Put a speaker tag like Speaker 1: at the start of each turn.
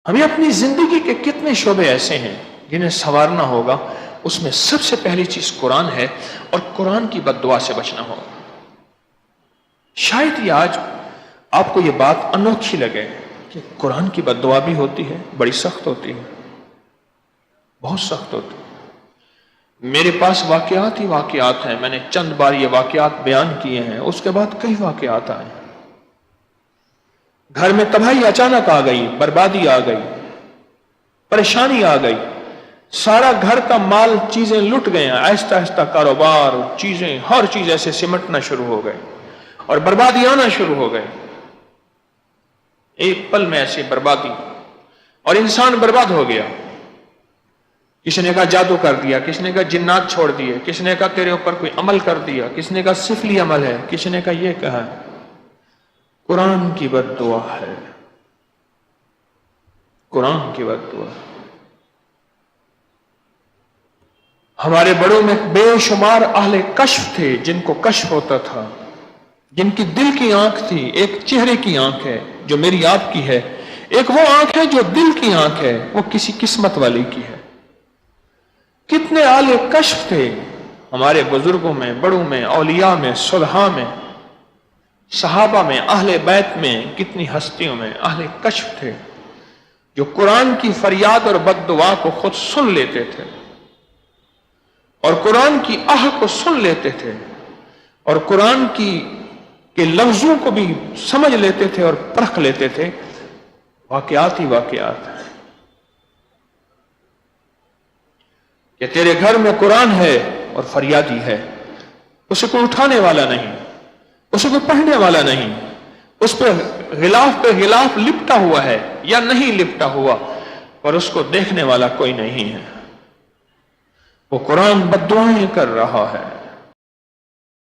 Speaker 1: ہمیں اپنی زندگی کے کتنے شعبے ایسے ہیں جنہیں سنوارنا ہوگا، اس میں سب سے پہلی چیز قرآن ہے، اور قرآن کی بد دعا سے بچنا ہوگا۔ شاید یہ آج آپ کو یہ بات انوکھی لگے کہ قرآن کی بد دعا بھی ہوتی ہے، بڑی سخت ہوتی ہے، بہت سخت ہوتی ہے۔ میرے پاس واقعات ہی واقعات ہیں، میں نے چند بار یہ واقعات بیان کیے ہیں، اس کے بعد کئی واقعات آئے۔ گھر میں تباہی اچانک آ گئی، بربادی آ گئی، پریشانی آ گئی، سارا گھر کا مال چیزیں لٹ گئیں، آہستہ آہستہ کاروبار چیزیں ہر چیز ایسے سمٹنا شروع ہو گئے اور بربادی آنا شروع ہو گئے۔ ایک پل میں ایسی بربادی، اور انسان برباد ہو گیا۔ کسی نے کہا جادو کر دیا، کسی نے کہا جنات چھوڑ دیے، کسی نے کہا تیرے اوپر کوئی عمل کر دیا، کسی نے کہا سفلی عمل ہے، کسی نے کہا یہ کہا۔ قرآن کی بد دعا ہے، قرآن کی بد دعا۔ ہمارے بڑوں میں بے شمار اہل کشف تھے جن کو کشف ہوتا تھا، جن کی دل کی آنکھ تھی۔ ایک چہرے کی آنکھ ہے جو میری آپ کی ہے، ایک وہ آنکھ ہے جو دل کی آنکھ ہے، وہ کسی قسمت والی کی ہے۔ کتنے اہل کشف تھے ہمارے بزرگوں میں، بڑوں میں، اولیاء میں، صلحاء میں، صحابہ میں، اہل بیت میں، کتنی ہستیوں میں اہل کشف تھے جو قرآن کی فریاد اور بد دعا کو خود سن لیتے تھے، اور قرآن کی آہ کو سن لیتے تھے، اور قرآن کے لفظوں کو بھی سمجھ لیتے تھے اور پرکھ لیتے تھے۔ واقعات ہی واقعات ہیں کہ تیرے گھر میں قرآن ہے اور فریادی ہے، اسے کوئی اٹھانے والا نہیں، اسے کوئی پڑھنے والا نہیں، اس پہ غلاف لپٹا ہوا ہے یا نہیں لپٹا ہوا، اور اس کو دیکھنے والا کوئی نہیں ہے۔ وہ قرآن بد دعائیں کر رہا ہے۔